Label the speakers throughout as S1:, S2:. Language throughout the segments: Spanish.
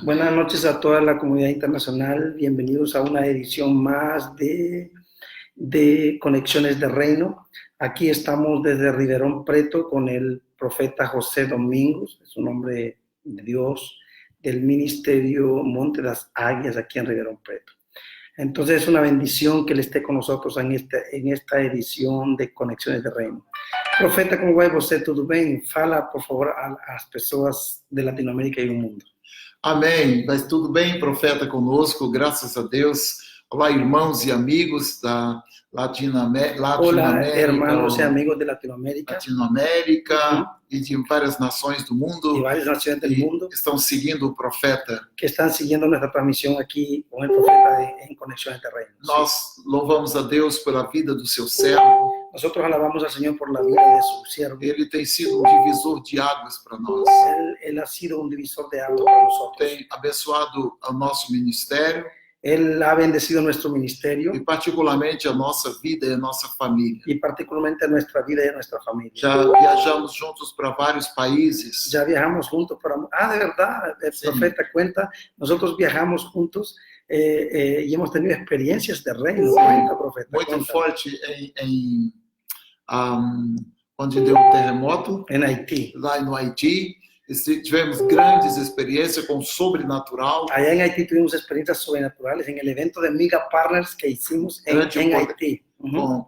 S1: Buenas noches a toda la comunidad internacional. Bienvenidos a una edición más de Conexiones de Reino. Aquí estamos desde Riverón Preto con el profeta José Domingos, es un hombre de Dios del Ministerio Monte de las Águias aquí en Riverón Preto. Entonces es una bendición que él esté con nosotros en esta edición de Conexiones de Reino. Profeta, como vai você? Tudo bem? Fala, por favor, às pessoas de Latinoamérica e do mundo.
S2: Amém. Mas tudo bem, profeta, conosco, graças a Deus. Olá, irmãos e amigos da Latinoamérica.
S1: Hola, hermanos y amigos de Latinoamérica
S2: E de várias nações do mundo.
S1: y varias naciones del mundo
S2: Estão seguindo o profeta.
S1: que están siguiendo nuestra transmisión aquí con el profeta en Conexiones de Reino.
S2: Nós louvamos a Deus pela vida do seu servo.
S1: Nosotros alabamos al Señor por la vida de su siervo.
S2: Ele tem sido um divisor de águas para nós.
S1: Él ha sido un divisor de agua para nosotros.
S2: Tem abençoado o nosso ministério.
S1: Él ha bendecido nuestro ministerio
S2: E particularmente a nossa vida e a nossa família.
S1: y particularmente nuestra vida y nuestra familia.
S2: Já viajamos juntos para vários países.
S1: Ya viajamos juntos para... de verdad, el profeta cuenta, nosotros viajamos juntos y hemos tenido experiencias de reino. Cuenta, profeta,
S2: Muito
S1: cuenta.
S2: forte onde deu um terremoto,
S1: En Haití.
S2: lá no Haiti. Tivemos grandes experiências com o sobrenatural.
S1: Allá en Haití tuvimos experiencias sobrenaturales en el evento de Mega Partners que hicimos en Haití.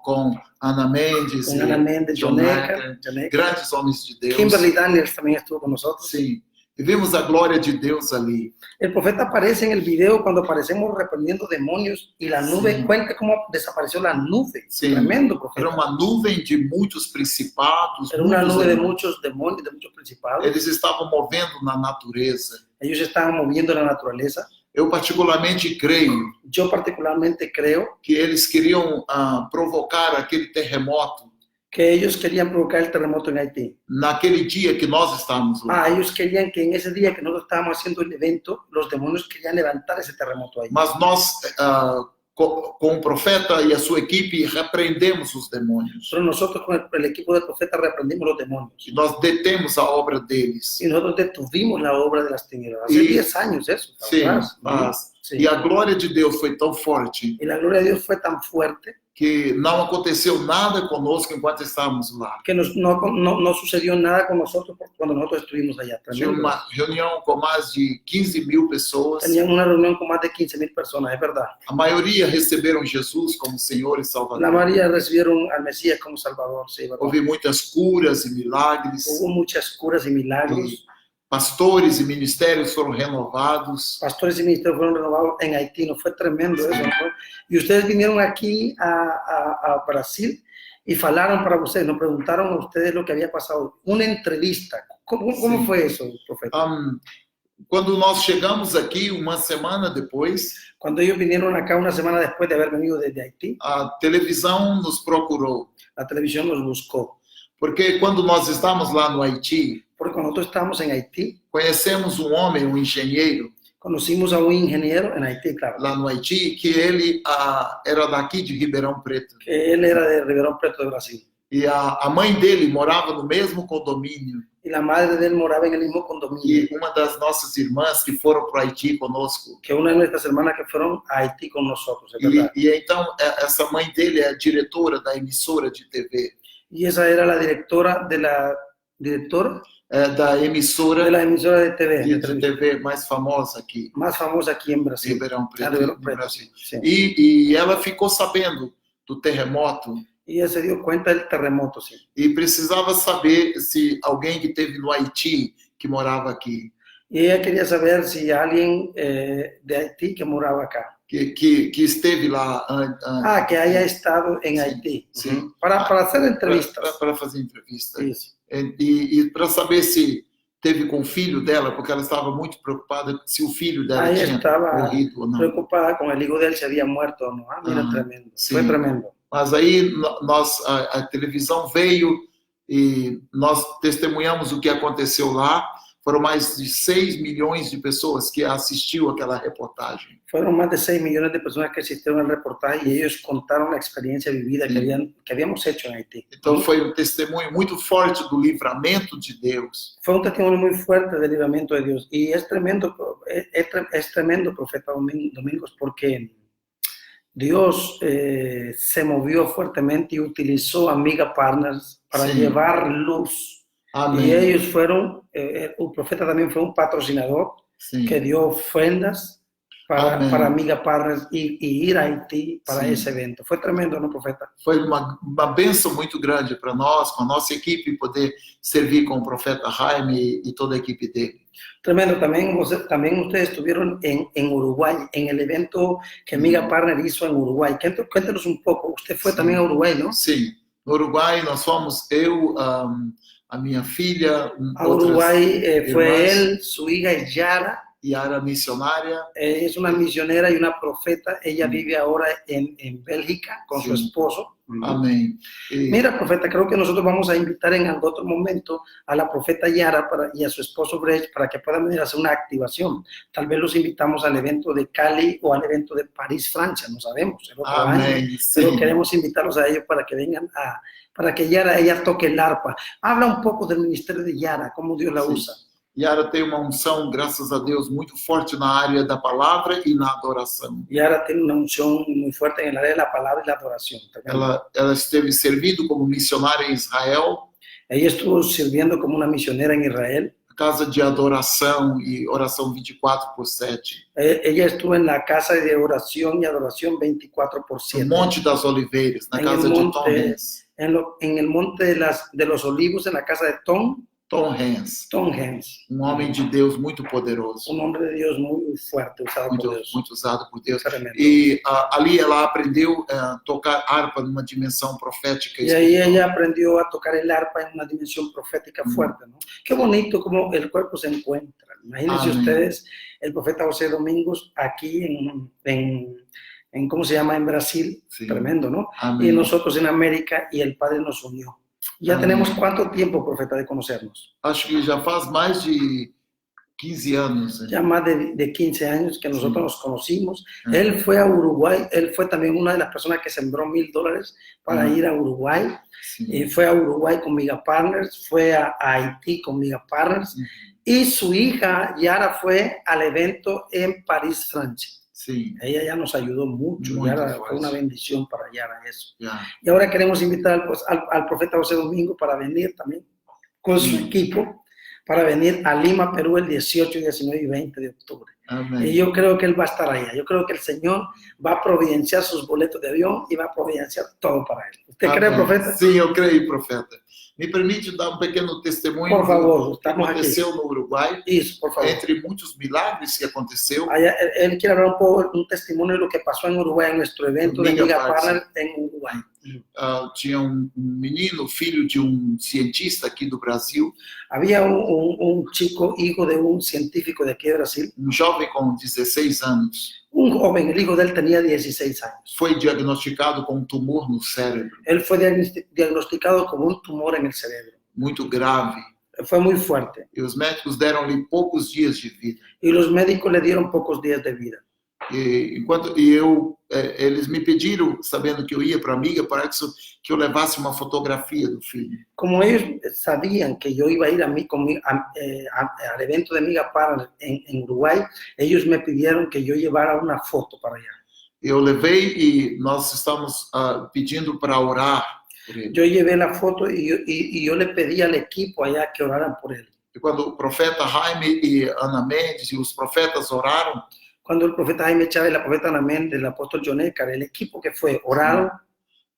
S2: Com Ana Mendes,
S1: Con Ana Mendes, Joneca,
S2: grandes homens de Deus.
S1: Kimberly Daniels también estuvo con nosotros.
S2: Sim, e vimos a glória de Deus ali.
S1: El profeta aparece en el video cuando aparecemos reprendiendo demonios y la nube, cuenta cómo desapareció la nube.
S2: Sim.
S1: Tremendo, profeta.
S2: Era uma nuvem de muitos principados.
S1: Era una
S2: muitos
S1: nube de
S2: demônios.
S1: muchos demonios, de muchos principados.
S2: Eles estavam movendo na natureza.
S1: Ellos estaban moviendo la naturaleza.
S2: Eu particularmente creio
S1: Yo particularmente creo
S2: que eles queriam provocar aquele terremoto
S1: que ellos querían provocar el terremoto en Haití.
S2: naquele dia que nós estávamos lá.
S1: Ellos querían que en ese día que nosotros estábamos haciendo el evento, los demonios querían levantar ese terremoto ahí.
S2: Mas nós, com o profeta e a sua equipe, repreendemos os demônios.
S1: Pero nosotros con el equipo del profeta reprendimos los demonios.
S2: E nós detemos a obra deles.
S1: Y nosotros detuvimos la obra de las tinieblas. Hace 10 años eso.
S2: Sim,
S1: Atrás. Sí.
S2: E a glória de Deus foi tão forte
S1: Y la gloria de Dios fue tan fuerte
S2: que não aconteceu nada conosco enquanto estávamos lá.
S1: que no sucedió nada con nosotros cuando nosotros estuvimos allá.
S2: Tinha uma reunião com mais de 15 mil pessoas.
S1: Teníamos una reunión con más de 15,000 personas, es verdad.
S2: A maioria receberam Jesus como Senhor e Salvador.
S1: La mayoría recibieron al Mesías como Salvador, sí, ¿verdad?
S2: Houve muitas curas e milagres.
S1: Hubo muchas curas y milagros.
S2: Pastores e ministérios foram renovados.
S1: Pastores y ministerios fueron renovados en Haití, no fue tremendo eso, ¿no? Y ustedes vinieron aquí a Brasil y falaron para ustedes, nos preguntaron a ustedes lo que había pasado, una entrevista. ¿Cómo fue eso, profeta?
S2: Quando nós chegamos aqui, uma semana depois,
S1: Cuando ellos vinieron acá una semana después de haber venido desde Haití,
S2: a televisão nos procurou.
S1: la televisión nos buscó.
S2: Porque quando nós estávamos lá no Haiti,
S1: Porque cuando nosotros estábamos en Haití,
S2: conhecemos um homem, um engenheiro,
S1: conocimos a un ingeniero en Haití, claro,
S2: lá no Haiti, que ele era daqui de Ribeirão Preto.
S1: que él era de Riverón Preto de Brasil.
S2: E a mãe dele morava no mesmo condomínio.
S1: Y la madre de él moraba en el mismo condominio.
S2: E uma das nossas irmãs que foram para o Haiti conosco.
S1: Que una de nuestras hermanas que fueron a Haití con nosotros, es verdad.
S2: E então, essa mãe dele é a diretora da emissora de TV.
S1: Y esa era la directora de la
S2: Da emissora
S1: de TV,
S2: de TV mais famosa aqui,
S1: más famosa aquí en Brasil.
S2: Ribeirão Preto,
S1: Ribeirão
S2: no
S1: Preto,
S2: Brasil.
S1: sí.
S2: E ela ficou sabendo do terremoto
S1: Y ella se dio cuenta del terremoto, sí.
S2: e precisava saber se alguém que teve no Haiti, que morava aqui,
S1: Y ella quería saber si alguien de Haití que moraba acá.
S2: que esteve lá
S1: Que haya estado en
S2: Sí,
S1: Haití.
S2: sí.
S1: Uhum. Para hacer entrevistas.
S2: para fazer entrevista.
S1: Isso.
S2: E para saber se teve com o filho dela, porque ela estava muito preocupada se o filho dela
S1: Ahí
S2: tinha
S1: estaba
S2: morrido ou não.
S1: preocupada con el hijo de él si había muerto o no. Mira, tremendo.
S2: Sí.
S1: Fue tremendo.
S2: Mas aí a televisão veio e nós testemunhamos o que aconteceu lá. Foram mais de 6 milhões de pessoas que assistiu aquela reportagem.
S1: Fueron más de 6 millones de personas que asistieron al reportaje y ellos contaron la experiencia vivida que habíamos hecho en Haití.
S2: Então foi um testemunho muito forte do livramento de Deus.
S1: Fue un testimonio muy fuerte del libramiento de Dios. Y es tremendo, profeta Domingos, porque Dios se movió fuertemente y utilizó Amiga Partners para llevar luz.
S2: Amém.
S1: Y ellos fueron, el profeta también fue un patrocinador que dio ofrendas para Amiga Partners y ir a Haití para ese evento. Fue tremendo, ¿no, profeta?
S2: Foi uma bênção muito grande para nós, com a nossa equipe, poder servir com o profeta Jaime e toda a equipe dele.
S1: Tremendo. También ustedes estuvieron en Uruguay, en el evento que Amiga Partner hizo en Uruguay. Cuéntenos un poco. Usted fue también a Uruguay, ¿no?
S2: Sim. No Uruguai, nós fomos, eu, a minha filha,
S1: a Uruguay fue él, su hija Yara.
S2: Yara missionária.
S1: Es una misionera y una profeta. Ella vive ahora en Bélgica con su esposo.
S2: Amén.
S1: Mira, profeta, creo que nosotros vamos a invitar en algún otro momento a la profeta Yara y a su esposo Brecht para que puedan venir a hacer una activación. Tal vez los invitamos al evento de Cali o al evento de París, Francia, no sabemos.
S2: Amén.
S1: Pero queremos invitarlos a ellos para que vengan para que ella toque el arpa. Habla un poco del ministerio de Yara, cómo Dios la usa.
S2: Yara tem uma unção, graças a Deus, muito forte na área da palavra e na adoração.
S1: Yara tiene una unción muy fuerte en el área de la palabra y la adoración.
S2: Ela esteve servindo como missionária em Israel.
S1: Ella estuvo sirviendo como una misionera en Israel.
S2: Casa de adoração e oração 24/7.
S1: Ella estuvo en la casa de oración y adoración 24/7.
S2: No Monte das Oliveiras, na casa de Tom Hanks.
S1: En el Monte de los Olivos, en la casa de Tom Hanks.
S2: Homem de Deus muito poderoso.
S1: Hombre de Dios muy fuerte, usado por Deus.
S2: Muito usado por Deus. E ali ela aprendeu a tocar harpa numa dimensão profética.
S1: Y ahí ella aprendió a tocar el arpa en una dimensión profética fuerte, ¿no? Qué bonito como el cuerpo se encuentra. Imagínense ustedes el profeta José Domingos aquí en ¿cómo se llama? En Brasil. Tremendo, ¿no?
S2: Amén.
S1: Y nosotros en América, y el Padre nos unió. Ya tenemos ¿cuánto tiempo, profeta, de conocernos?
S2: Acho que já faz mais de 15 anos.
S1: Ya más de 15 años que nosotros nos conocimos. Él fue a Uruguay, él fue también una de las personas que sembró $1,000 para ir a Uruguay. Fue a Uruguay con Miga Partners, fue a Haití con Miga Partners. Y su hija Yara fue al evento en París, Francia.
S2: Sí.
S1: Ella ya nos ayudó mucho. Yara, fue una bendición para Yara eso.
S2: Yeah.
S1: Y ahora queremos invitar al profeta José Domingo para venir también con su equipo, para venir a Lima, Perú, el 18, 19 y 20 de octubre.
S2: Amén.
S1: Y yo creo que él va a estar allá. Yo creo que el Señor va a providenciar sus boletos de avión y va a providenciar todo para él. ¿Usted cree, profeta?
S2: Sim, eu creio, profeta. Me permite dar pequeno testemunho
S1: por favor,
S2: do que aconteceu no Uruguai.
S1: Isso, por favor.
S2: Entre muitos milagres que aconteceu.
S1: Él quiere hablar un poco, un testimonio de lo que pasó en Uruguay, en nuestro evento de Miga Partner en Uruguay.
S2: Tinha menino, filho de cientista aqui do Brasil.
S1: Había un chico, hijo de un científico de aquí de Brasil.
S2: Jovem com 16 anos.
S1: Un joven, el hijo de él tenía 16 años.
S2: Foi diagnosticado com tumor no cérebro.
S1: Él fue diagnosticado con un tumor en el cerebro.
S2: Muito grave.
S1: Fue muy fuerte.
S2: E os médicos deram-lhe poucos dias de vida.
S1: Y los médicos le dieron pocos días de vida.
S2: Eles me pediram, sabendo que eu ia para a Amiga, para que eu levasse uma fotografia do filho.
S1: Como ellos sabían que yo iba a ir al evento de Amiga Partner en Uruguay, ellos me pidieron que yo llevara una foto para allá.
S2: Eu levei e nós estamos pedindo para orar por ele.
S1: Yo llevé la foto y yo le pedí al equipo allá que oraran por él.
S2: E quando o profeta Jaime e Ana Mendes e os profetas oraram,
S1: cuando el profeta Jaime Chávez, la profeta Ana Mendes, el apóstol John Eckhart, el equipo que fue, oraron.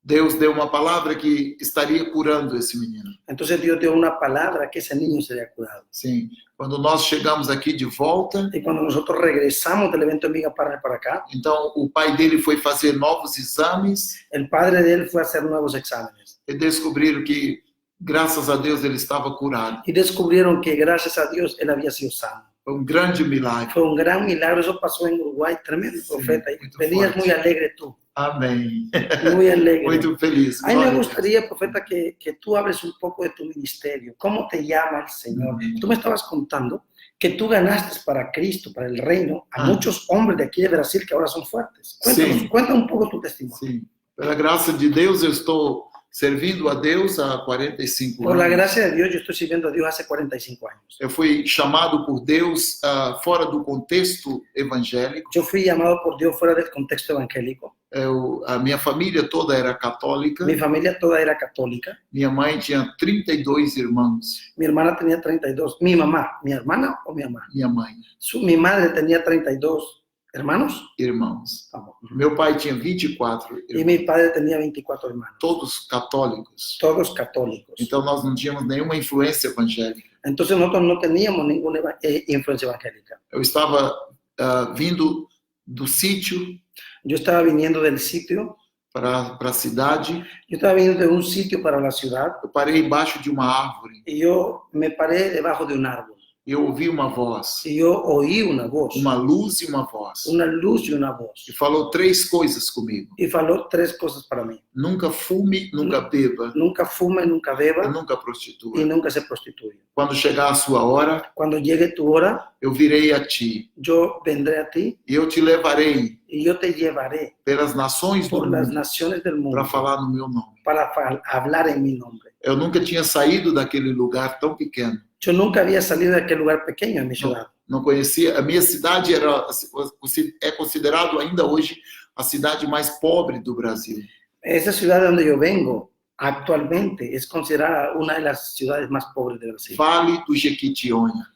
S2: Deus deu uma palavra que estaria curando esse menino.
S1: Entonces Dios dio una palabra que ese niño sería curado.
S2: Sim. Quando nós chegamos aqui de volta,
S1: y cuando nosotros regresamos del evento de Miga Partner para acá,
S2: então o pai dele foi fazer novos exames.
S1: El padre de él fue a hacer nuevos exámenes.
S2: E descobriram que, graças a Deus, ele estava curado.
S1: Y descubrieron que gracias a Dios él había sido sano.
S2: Foi um grande milagre.
S1: Fue un gran milagro, eso pasó en Uruguay, tremendo profeta. Y
S2: muito
S1: venías
S2: forte.
S1: muy alegre tú,
S2: Amém.
S1: muy alegre.
S2: Muito feliz.
S1: A mí me
S2: Glória a Deus.
S1: gustaría, profeta, que tú hables un poco de tu ministerio. ¿Cómo te llama el Señor? Tú me estabas contando que tú ganaste para Cristo, para el reino, a muchos hombres de aquí de Brasil que ahora son fuertes.
S2: Sí.
S1: Cuenta un poco tu testimonio.
S2: Sim. Pela graça de Deus, eu estou servindo a Deus há 45
S1: Por la
S2: anos.
S1: gracia de Dios, yo estoy sirviendo a Dios hace 45 años.
S2: Eu fui chamado por Deus fora do contexto evangélico.
S1: Yo fui llamado por Dios fuera del contexto evangélico.
S2: A minha família toda era católica.
S1: Mi familia toda era católica.
S2: Minha mãe tinha 32 irmãos.
S1: Mi hermana tenía 32. Mi mamá, mi hermana o mi mamá.
S2: Minha mãe,
S1: Mi madre tenía 32 hermanos.
S2: irmãos.
S1: Vamos.
S2: Meu pai tinha 24
S1: Y
S2: irmãos,
S1: mi padre tenía 24 hermanos.
S2: todos católicos.
S1: Todos católicos.
S2: Então nós não tínhamos nenhuma influência evangélica.
S1: Entonces nosotros no teníamos ninguna influencia evangélica.
S2: Eu estava vindo do sítio
S1: Yo estaba viniendo del sitio,
S2: para a cidade.
S1: yo estaba viniendo de un sitio para la ciudad
S2: Eu parei embaixo de uma árvore
S1: y yo me paré debajo de un árbol
S2: e eu ouvi uma voz,
S1: y yo oí una voz,
S2: uma luz e uma voz,
S1: una luz y una voz.
S2: que falou 3 coisas comigo.
S1: Y faló 3 cosas para mí.
S2: Nunca fume, nunca beba,
S1: Nunca fume, nunca
S2: e
S1: beba
S2: nunca
S1: y
S2: prostitua.
S1: nunca se prostituya.
S2: Quando chegar a sua hora,
S1: Cuando llegue tu hora,
S2: eu virei a ti
S1: yo vendré a ti
S2: e eu te levarei
S1: y yo te llevaré
S2: pelas nações do
S1: por las
S2: mundo
S1: naciones del mundo
S2: para falar no meu nome.
S1: para hablar en mi nombre.
S2: Eu nunca tinha saído daquele lugar tão pequeno.
S1: Yo nunca había salido de aquel lugar pequeño en mi ciudad.
S2: Não conhecia. A minha cidade é considerado ainda hoje a cidade mais pobre do Brasil.
S1: Esa ciudad de donde yo vengo actualmente es considerada una de las ciudades más pobres de Brasil.
S2: Vale do Jequitinhonha.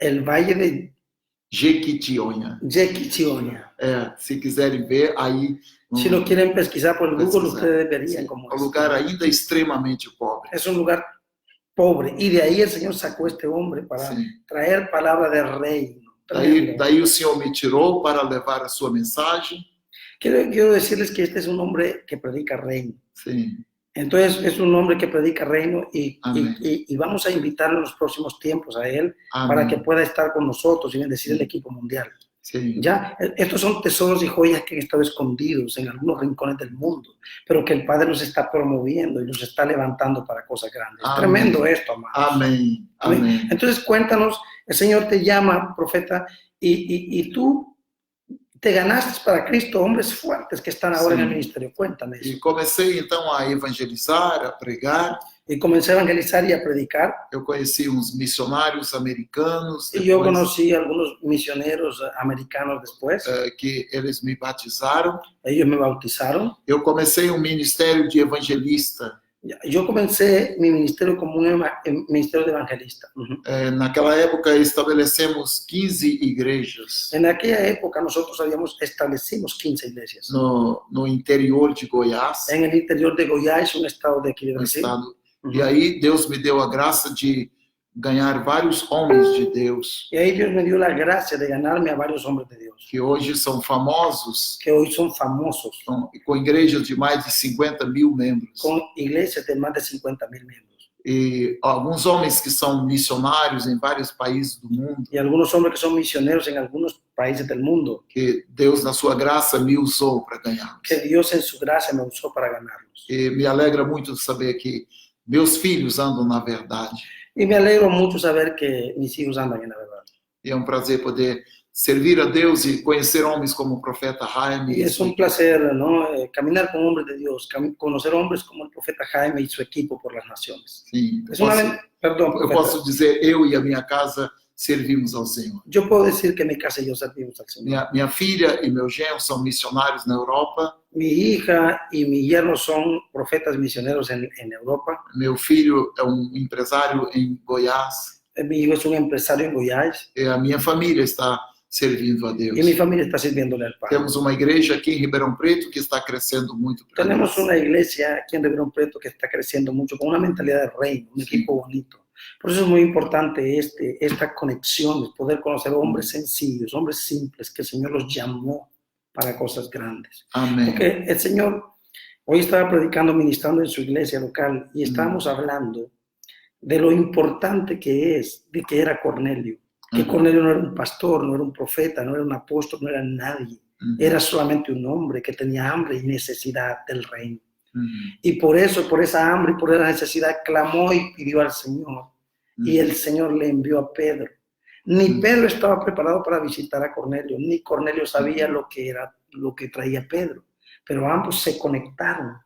S1: El Valle de
S2: Jequitinhonha.
S1: Jequitinhonha.
S2: Se quiserem ver, aí
S1: Si lo quieren pesquisar por Google,
S2: pesquisar.
S1: ustedes verían
S2: Sim,
S1: cómo
S2: um
S1: es.
S2: lugar ainda extremamente pobre.
S1: Es un lugar pobre. Y de ahí el Señor sacó a este hombre para
S2: Sim.
S1: traer palabra de reino. Tremendo.
S2: Daí o Senhor me tirou para levar a sua mensagem.
S1: Quiero decirles que este es un hombre que predica reino.
S2: Sim.
S1: Entonces es un hombre que predica reino y
S2: Amén.
S1: vamos a invitarlo en los próximos tiempos a él
S2: Amém.
S1: para que pueda estar con nosotros y bendecir el equipo mundial.
S2: Sim.
S1: Ya, estos son tesoros y joyas que han estado escondidos en algunos rincones del mundo, pero que el Padre los está promoviendo y los está levantando para cosas grandes.
S2: Amén.
S1: Tremendo esto, amados.
S2: Amém.
S1: Amén.
S2: Amém.
S1: Entonces cuéntanos, el Señor te llama, profeta, y tú te ganaste para Cristo hombres fuertes que están ahora
S2: Sí.
S1: en el ministerio. Cuéntame eso.
S2: E comecei então a evangelizar, a pregar.
S1: Y comencé a evangelizar y a predicar.
S2: Eu conheci uns missionários americanos
S1: Y yo
S2: depois,
S1: conocí a algunos misioneros americanos después.
S2: que eles me batizaram.
S1: Ellos me bautizaron.
S2: Eu comecei um ministério de evangelista.
S1: Yo comencé mi ministerio como un ministerio de evangelista. Ujú.
S2: Naquela época estabelecemos 15 igrejas
S1: En aquella época nosotros establecimos 15 iglesias.
S2: no interior de Goiás,
S1: En el interior de Goiás, un estado de aquí de
S2: no
S1: Brasil.
S2: estado.
S1: Ujú.
S2: E aí Deus me deu a graça de ganhar vários homens de Deus
S1: Y ahí Dios me dio la gracia de ganarme a varios hombres de Dios,
S2: que hoje são famosos,
S1: que hoy son famosos,
S2: com igrejas de mais de 50 mil membros.
S1: con iglesias de más de 50,000 miembros.
S2: E alguns homens que são missionários em vários países do mundo,
S1: Y algunos hombres que son misioneros en algunos países del mundo,
S2: que Deus, na sua graça, me usou para ganhá-los.
S1: que Dios en su gracia me usó para ganarlos.
S2: E me alegra muito saber que meus filhos andam na verdade.
S1: Y me alegro mucho saber que mis hijos andan en la verdad.
S2: E é um prazer poder servir a Deus e conhecer homens como o profeta Jaime.
S1: Y es un placer, ¿no? Caminar con hombres de Dios, conocer hombres como el profeta Jaime y su equipo por las naciones.
S2: Sim,
S1: Es una, perdón,
S2: eu
S1: profeta.
S2: posso dizer, eu e a minha casa servimos ao Senhor.
S1: Yo puedo decir que mi casa y yo servimos al Señor.
S2: Minha filha e meu genro são missionários na Europa.
S1: Mi hija y mi yerno son profetas misioneros en Europa.
S2: Meu filho é um empresário em Goiás.
S1: Mi hijo es un empresario en Goiás
S2: E a minha família está servindo a Deus.
S1: y mi familia está sirviéndole al Padre.
S2: Temos uma igreja aqui em Ribeirão Preto que está crescendo muito. para
S1: Tenemos
S2: Deus.
S1: una iglesia aquí en Ribeirão Preto que está creciendo mucho, con una mentalidad de reino, un equipo bonito. Por eso es muy importante esta conexión, de poder conocer hombres sencillos, hombres simples, que el Señor los llamó para cosas grandes.
S2: Amém.
S1: Porque el Señor, hoy estaba predicando, ministrando en su iglesia local, y estábamos hablando de lo importante que es, de que era Cornelio. que Cornelio no era un pastor, no era un profeta, no era un apóstol, no era nadie. Era solamente un hombre que tenía hambre y necesidad del reino. Y por eso, por esa hambre y por esa necesidad, clamó y pidió al Señor. Y el Señor le envió a Pedro. Ni Pedro estaba preparado para visitar a Cornelio, ni Cornelio sabía lo que traía Pedro. Pero ambos se conectaron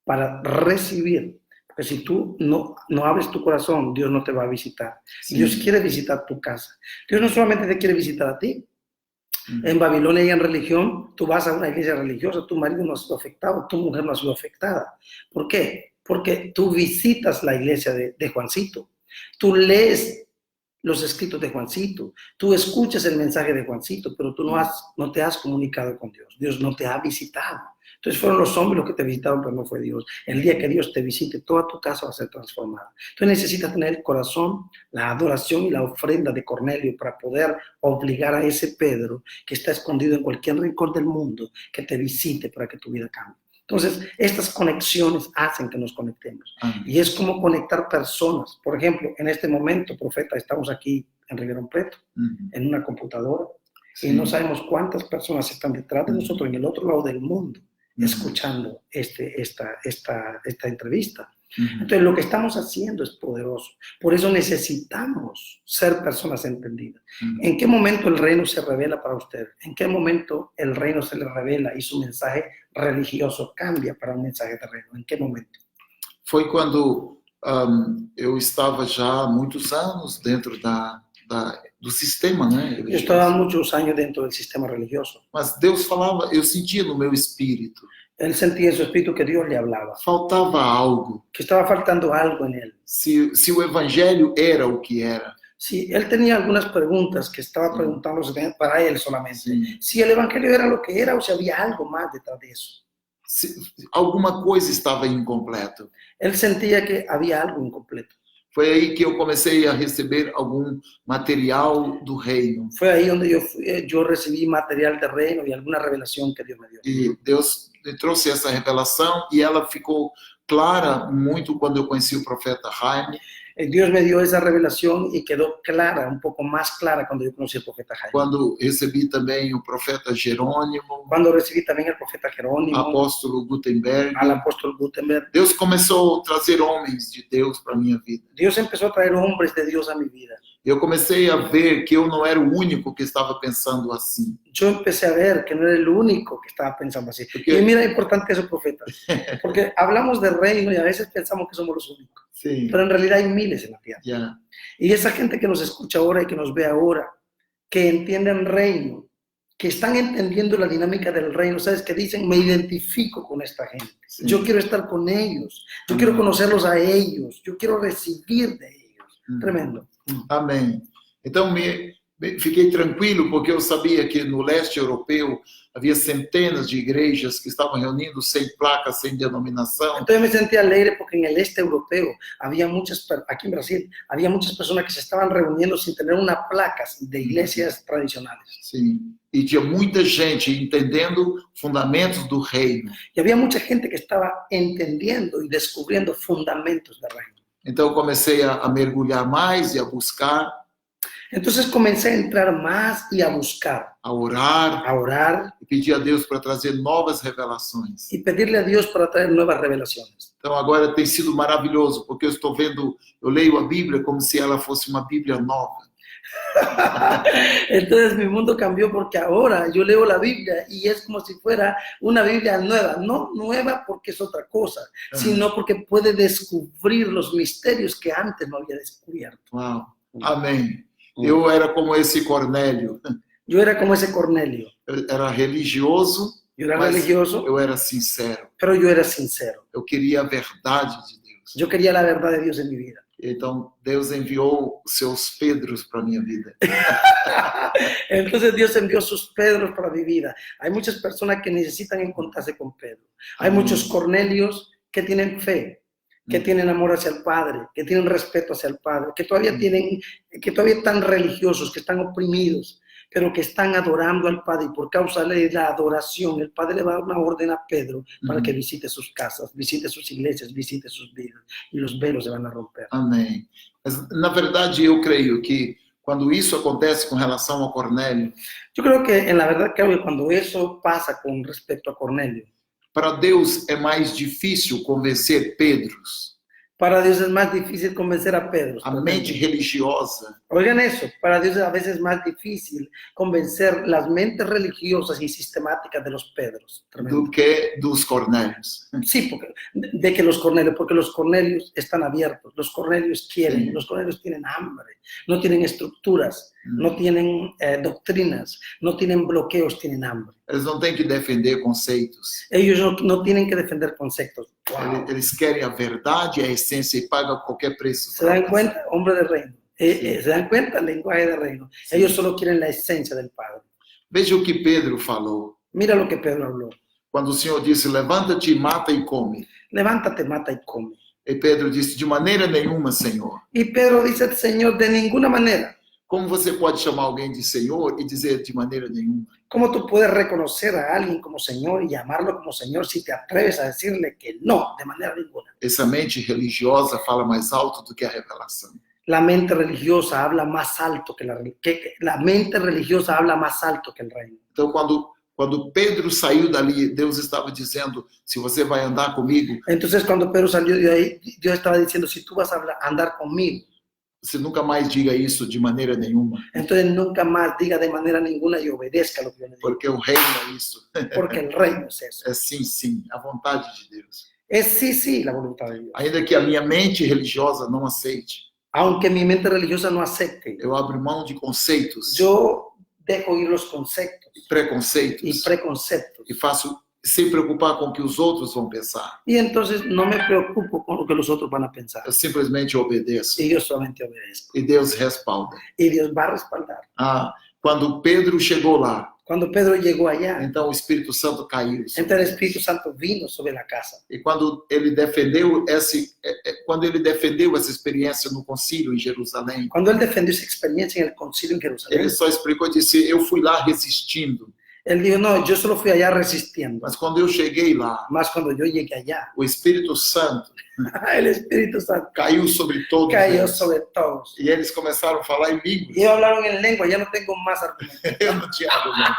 S1: para recibir. Porque si tú no abres tu corazón, Dios no te va a visitar. Sí. Dios quiere visitar tu casa. Dios no solamente te quiere visitar a ti. En Babilonia y en religión, tú vas a una iglesia religiosa, tu marido no ha sido afectado, tu mujer no ha sido afectada. ¿Por qué? Porque tú visitas la iglesia de Juancito, tú lees los escritos de Juancito, tú escuchas el mensaje de Juancito, pero tú no te has comunicado con Dios, Dios no te ha visitado. Entonces fueron los hombres los que te visitaron, pero no fue Dios. El día que Dios te visite, toda tu casa va a ser transformada. Entonces necesitas tener el corazón, la adoración y la ofrenda de Cornelio para poder obligar a ese Pedro que está escondido en cualquier rincón del mundo que te visite para que tu vida cambie. Entonces, estas conexiones hacen que nos conectemos. Y es como conectar personas. Por ejemplo, en este momento, profeta, estamos aquí en Riverón Preto, en una computadora, y no sabemos cuántas personas están detrás de nosotros en el otro lado del mundo, escuchando esta entrevista. Entonces, lo que estamos haciendo es poderoso. Por eso necesitamos ser personas entendidas. ¿En qué momento el reino se revela para usted? ¿En qué momento el reino se le revela y su mensaje religioso cambia para un mensaje de reino? ¿En qué momento?
S2: Foi quando eu estava já há muitos anos dentro do sistema, né?
S1: Eu estava muitos anos dentro do sistema religioso.
S2: Mas Deus falava, eu sentia no meu espírito.
S1: Él sentía en su espíritu que Dios le hablaba.
S2: Faltava algo.
S1: Que estaba faltando algo en él.
S2: Se o evangelho era o que era.
S1: Sí, él tenía algunas preguntas que estaba preguntándose para él solamente. Sí. Si el evangelio era lo que era o si había algo más detrás de eso.
S2: Alguma coisa estava incompleta.
S1: Él sentía que había algo incompleto.
S2: Foi aí que eu comecei a receber algum material do reino.
S1: Foi aí onde eu recebi material de reino e alguma revelação que Deus me deu.
S2: E Deus me trouxe essa revelação e ela ficou clara muito quando eu conheci o profeta Jaime.
S1: Dios me dio esa revelación y quedó clara, un poco más clara cuando yo conocí al profeta Jaime.
S2: Quando recebi também o profeta Jerônimo.
S1: Cuando recibí también al profeta Jerónimo.
S2: Apóstolo Gutenberg.
S1: Al apóstolo Gutenberg.
S2: Deus começou a trazer homens de Deus para minha vida.
S1: Dios empezó a traer hombres de Dios a mi vida.
S2: Eu comecei a ver que eu não era o único que estava pensando assim.
S1: Yo empecé a ver que no era el único que estaba pensando así. Y mira, es importante eso, profeta. Porque hablamos del reino y a veces pensamos que somos los únicos.
S2: Sí.
S1: Pero en realidad hay miles en la tierra.
S2: Yeah.
S1: Y esa gente que nos escucha ahora y que nos ve ahora, que entienden reino, que están entendiendo la dinámica del reino, ¿sabes? Que dicen, me identifico con esta gente. Sí. Yo quiero estar con ellos. Yo quiero conocerlos a ellos. Yo quiero recibir de ellos. Tremendo.
S2: Amém. Então, fiquei tranquilo, porque eu sabia que no leste europeu havia centenas de igrejas que estavam reunindo sem placa, sem denominação.
S1: Então eu me sentia alegre porque no leste europeu havia muitas, aqui em Brasil, havia muitas pessoas que se estavam reunindo sem ter uma placa de igrejas tradicionais.
S2: Sim. E tinha muita gente entendendo fundamentos do reino.
S1: E havia muita gente que estava entendendo e descobrindo fundamentos do reino.
S2: Então eu comecei a mergulhar mais e a buscar.
S1: Entonces comencé a entrar más y a buscar.
S2: A orar.
S1: Y
S2: pedir a Deus para trazer novas revelações.
S1: Y pedirle a Dios para traer nuevas revelaciones.
S2: Então agora tem sido maravilhoso, porque eu estou vendo, eu leio a Bíblia como se ela fosse uma Bíblia nova.
S1: Entonces mi mundo cambió porque ahora yo leo la Biblia y es como si fuera una Biblia nueva, no nueva porque es otra cosa, sino porque puede descubrir los misterios que antes no había descubierto.
S2: Wow. Amém. Eu era como esse Cornélio.
S1: Yo era como ese Cornelio.
S2: Eu era religioso.
S1: Yo era religioso.
S2: Eu era sincero.
S1: Pero yo era sincero.
S2: Eu queria a verdade de Deus.
S1: Yo quería la verdad de Dios en mi vida.
S2: Então Deus enviou seus Pedros para minha vida.
S1: Entonces Dios envió sus Pedros para mi vida. Hay muchas personas que necesitan encontrarse con Pedro. Hay muchos Cornelios que tienen fe, que tienen amor hacia el Padre, que tienen respeto hacia el Padre, que todavía están religiosos, que están oprimidos, pero que están adorando al Padre, y por causa de la adoración, el Padre le va a dar una orden a Pedro para que visite sus casas, visite sus iglesias, visite sus vidas, y los velos se van a romper.
S2: Amém. Mas, na verdade, eu creio que Quando isso acontece com relação a Cornélio,
S1: Yo creo que en la verdad creo que cuando eso pasa con respecto a Cornelio,
S2: para Deus é mais difícil convencer Pedros.
S1: para Dios es más difícil convencer a Pedro.
S2: A mente religiosa
S1: Oigan eso, para Dios a veces es más difícil convencer las mentes religiosas y sistemáticas de los Pedros. Tremendo.
S2: do que dos Cornélios.
S1: Sí, porque, de que los Cornelios, porque los Cornelios están abiertos, los Cornelios quieren,
S2: Sí.
S1: los Cornelios tienen hambre, no tienen estructuras, no tienen doctrinas, no tienen bloqueos, tienen hambre.
S2: Eles não têm que defender conceitos.
S1: Ellos no tienen que defender conceptos. Wow.
S2: Eles querem a verdade, a essência e pagam qualquer preço.
S1: ¿Se dan cuenta? Hombre de reino. ¿Se dan cuenta? El lenguaje de reino.
S2: Sí.
S1: Ellos solo quieren la esencia del Padre.
S2: Veja o que Pedro falou.
S1: Mira lo que Pedro habló.
S2: Quando o Senhor disse, levanta-te, mata e come.
S1: Levántate, mata y come.
S2: E Pedro disse, de maneira nenhuma, Senhor.
S1: Y Pedro dice, Señor, de ninguna manera.
S2: Como você pode chamar alguém de Senhor e dizer de maneira nenhuma?
S1: ¿Cómo tú puedes reconocer a alguien como Señor y llamarlo como Señor si te atreves a decirle que no, de manera ninguna?
S2: Essa mente religiosa fala mais alto do que a revelação.
S1: La mente religiosa habla más alto que la mente religiosa habla más alto que el reino.
S2: Então, quando Pedro saiu dali, Deus estava dizendo, se você vai andar comigo,
S1: Entonces, cuando Pedro salió de ahí, Dios estaba diciendo, si tú vas a andar conmigo,
S2: você nunca mais diga isso de maneira nenhuma,
S1: entonces nunca más diga de manera ninguna y obedezca lo que yo le digo.
S2: porque o reino é isso.
S1: Porque el reino es eso.
S2: É sim, sim, a vontade de Deus.
S1: Es sí, sí, la voluntad de Dios.
S2: Ainda que a minha mente religiosa não aceite,
S1: Aunque mi mente religiosa no acepte,
S2: eu abro mão de conceitos,
S1: yo dejo ir los conceptos
S2: preconceitos,
S1: y preconceptos.
S2: e faço sem preocupar com o que os outros vão pensar.
S1: Y entonces no me preocupo con lo que los otros van a pensar.
S2: Eu simplesmente obedeço.
S1: Y yo solamente obedezco.
S2: E Deus respalda.
S1: Y Dios va a respaldar.
S2: Quando Pedro chegou lá,
S1: Cuando Pedro llegó allá,
S2: então o Espírito Santo caiu.
S1: entonces el Espíritu Santo vino sobre la casa.
S2: E quando ele defendeu essa experiência no concílio em Jerusalém,
S1: Cuando él defendió esa experiencia en el concilio en Jerusalén,
S2: ele só explicou e disse: eu fui lá resistindo,
S1: él dijo, no, yo solo fui allá resistiendo.
S2: mas quando eu cheguei lá,
S1: Más cuando yo llegué allá,
S2: o Espírito Santo
S1: el Espíritu Santo
S2: caiu sobre todos
S1: cayó
S2: eles.
S1: sobre todos.
S2: E eles começaram a falar em línguas.
S1: Y ellos hablaron en lengua, ya no tengo más argumentos.
S2: Eu não tinha argumento.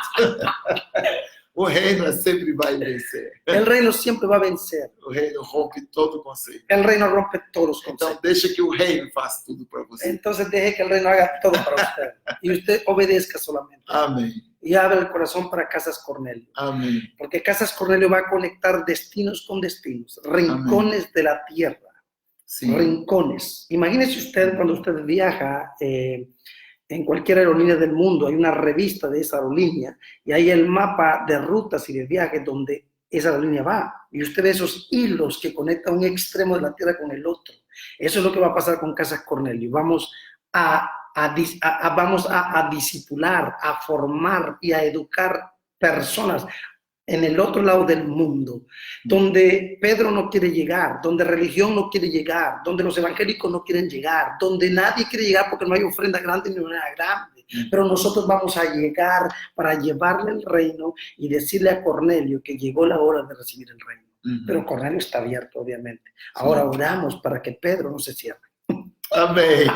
S2: O reino sempre vai vencer.
S1: El reino siempre va a vencer.
S2: O reino rompe todo conceito.
S1: El reino rompe todos los
S2: Então,
S1: conceptos.
S2: deixa que o reino faça tudo para você.
S1: Entonces deje que el reino haga todo para usted. Y usted obedezca solamente.
S2: Amém.
S1: Y abre el corazón para Casas Cornelio.
S2: Amém.
S1: Porque Casas Cornelio va a conectar destinos con destinos, rincones de la tierra.
S2: Sim.
S1: Rincones. Imagínese usted cuando usted viaja en cualquier aerolínea del mundo, hay una revista de esa aerolínea y hay el mapa de rutas y de viajes donde esa aerolínea va. Y usted ve esos hilos que conectan un extremo de la tierra con el otro. Eso es lo que va a pasar con Casas Cornelio. Vamos a discipular, a formar y a educar personas en el otro lado del mundo, donde Pedro no quiere llegar, donde religión no quiere llegar, donde los evangélicos no quieren llegar, donde nadie quiere llegar porque no hay ofrenda grande ni una grande. Pero nosotros vamos a llegar para llevarle el reino y decirle a Cornelio que llegó la hora de recibir el reino. Pero Cornelio está abierto, obviamente. Ahora oramos para que Pedro no se cierre.
S2: Amém.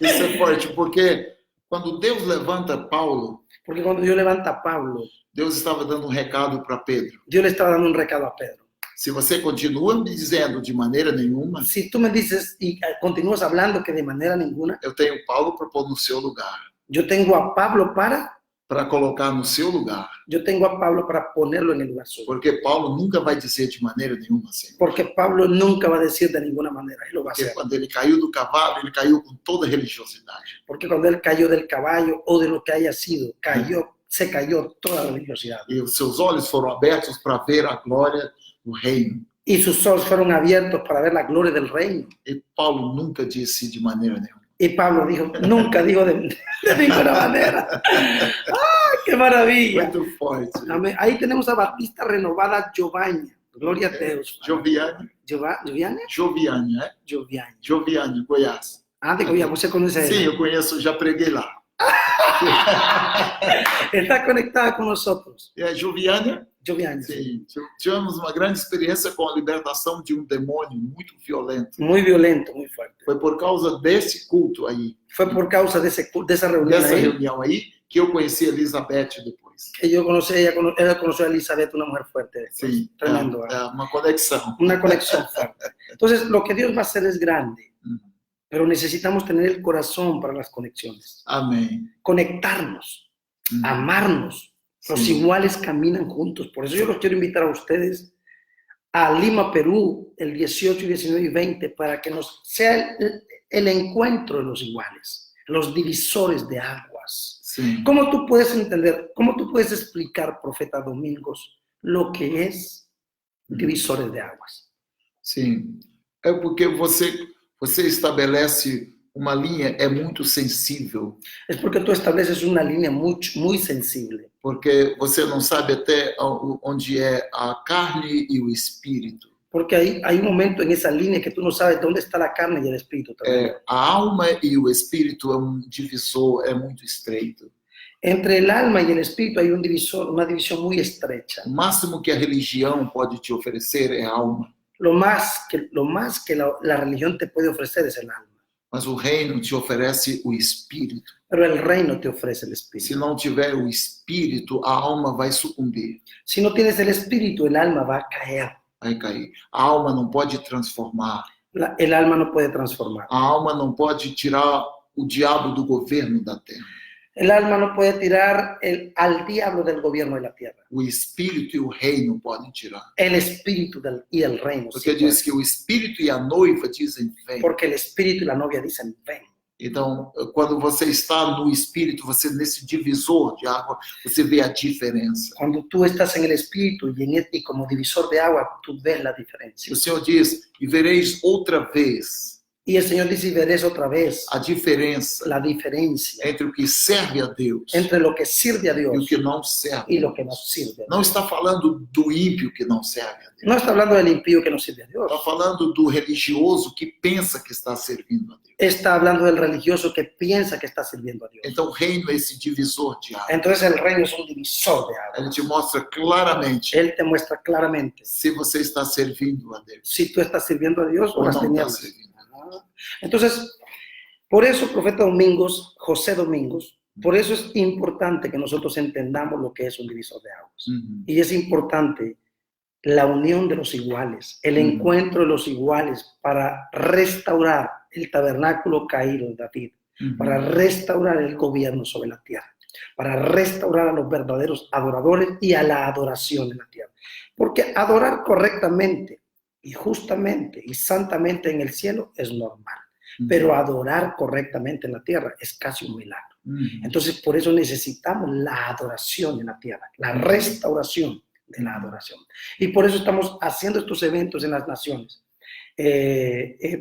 S2: Isso é forte, porque quando Deus levanta Paulo,
S1: Porque cuando Dios levanta a Pablo,
S2: Deus estava dando recado para Pedro.
S1: Dios le estaba dando un recado a Pedro.
S2: Se você continua me dizendo de maneira nenhuma,
S1: Si tú me dices y continúas hablando que de manera ninguna,
S2: eu tenho Paulo para pôr no seu lugar,
S1: yo tengo a Pablo
S2: para colocar no seu lugar,
S1: yo tengo a Pablo para ponerlo en el lugar suyo.
S2: porque Paulo nunca vai dizer de maneira nenhuma, Senhor.
S1: Porque Pablo nunca va a decir de ninguna manera, él lo va a
S2: Porque
S1: hacer.
S2: quando ele caiu do cavalo, ele caiu com toda a religiosidade.
S1: Porque cuando él cayó del caballo o de lo que haya sido, se cayó toda la religiosidad.
S2: E os seus olhos foram abertos para ver a glória do reino.
S1: Y sus ojos fueron abiertos para ver la gloria del reino.
S2: E Paulo nunca disse de maneira nenhuma.
S1: Y Pablo dijo, nunca dijo de ninguna manera. ¡Ah, qué maravilla!
S2: Muito forte.
S1: Amén. Ahí tenemos a Batista Renovada Giovanni. Gloria a Deus.
S2: Joviane,
S1: ¿Giovanni?
S2: Joviane, né?
S1: Giovanni.
S2: Joviane, Goiás.
S1: Ah, de Goiás, você conhece
S2: Sim,
S1: ele.
S2: eu conheço, já preguei lá.
S1: Está conectada con nosotros.
S2: É Joviane?
S1: yo vi años.
S2: Sim, tivemos uma grande experiência com a libertação de um demônio muito violento.
S1: Muy violento, muy fuerte.
S2: Foi por causa desse culto aí,
S1: Fue por causa de esa reunión
S2: dessa
S1: ahí
S2: reunião aí, que eu conheci a Elizabeth depois.
S1: que yo conocí, ella conoció a Elizabeth, una mujer fuerte. después.
S2: Sim,
S1: Tremendo.
S2: é uma conexão.
S1: Una conexión fuerte. Entonces, lo que Dios va a hacer es grande,
S2: Uhum.
S1: pero necesitamos tener el corazón para las conexiones.
S2: Amém.
S1: Conectarnos,
S2: Uhum.
S1: amarnos. Los
S2: Sim.
S1: iguales caminan juntos. Por eso yo los quiero invitar a ustedes a Lima, Perú, el 18, 19 y 20, para que nos sea el encuentro de los iguales, los divisores de aguas.
S2: Sim.
S1: ¿Cómo tú puedes entender, cómo tú puedes explicar, profeta Domingos, lo que es divisores de aguas?
S2: Sim. É porque você estabelece uma linha, é muito sensível,
S1: Es porque tú estableces una línea muy sensible.
S2: porque você não sabe até onde é a carne e o espírito.
S1: Porque hay un momento en esa línea que tú no sabes dónde está la carne y el espíritu también.
S2: A alma e o espírito é um divisor, é muito estreito.
S1: Entre el alma y el espíritu hay un divisor, una división muy estrecha.
S2: O máximo que a religião pode te oferecer é a alma,
S1: Lo más que la religión te puede ofrecer es el alma.
S2: mas o reino te oferece o espírito.
S1: Pero el reino te ofrece el
S2: Se
S1: espíritu.
S2: não tiver o espírito, a alma vai sucumbir,
S1: Si no tienes el espíritu, el alma va a caer.
S2: vai cair. A alma não pode transformar.
S1: El alma no puede transformar.
S2: A alma não pode tirar o diabo do governo da terra.
S1: El alma no puede tirar al diablo del gobierno de la tierra.
S2: O espírito e o reino podem tirar.
S1: El espíritu y el reino.
S2: Porque
S1: sí
S2: diz
S1: puede.
S2: que o espírito e a noiva dizem vem.
S1: Porque el espíritu y la novia dicen, ven.
S2: Então, quando você está no espírito, você nesse divisor de água, você vê a diferença.
S1: Cuando tú estás en el espíritu y como divisor de agua, tú ves la diferencia.
S2: O Senhor diz, e vereis outra vez
S1: Y el Señor dice, y veréis otra vez
S2: a diferença
S1: la diferencia
S2: entre o que serve a Deus
S1: entre lo que sirve a
S2: e o
S1: Dios
S2: que não serve.
S1: y lo que no sirve a Dios.
S2: Não está falando do ímpio que não serve a Deus.
S1: No está hablando del impío que no sirve a Dios.
S2: Está falando do religioso que pensa que está servindo a Deus.
S1: Está hablando del religioso que piensa que está sirviendo a Dios.
S2: Então, o reino é esse divisor de água.
S1: Entonces el reino es un divisor de agua.
S2: Ele te mostra claramente
S1: Él te muestra claramente
S2: se você está servindo a Deus
S1: si tú estás sirviendo a Dios o
S2: ou
S1: las
S2: não está
S1: tinieblas.
S2: servindo.
S1: Entonces, por eso, profeta Domingos, José Domingos, por eso es importante que nosotros entendamos lo que es un divisor de aguas.
S2: Uhum.
S1: Y es importante la unión de los iguales, el encuentro de los iguales para restaurar el tabernáculo caído de David,
S2: Uhum.
S1: para restaurar el gobierno sobre la tierra, para restaurar a los verdaderos adoradores y a la adoración en la tierra. Porque adorar correctamente y justamente y santamente en el cielo es normal, pero adorar correctamente en la tierra es casi un milagro.
S2: Uhum.
S1: Entonces, por eso necesitamos la adoración en la tierra, la restauración de la adoración. Y por eso estamos haciendo estos eventos en las naciones.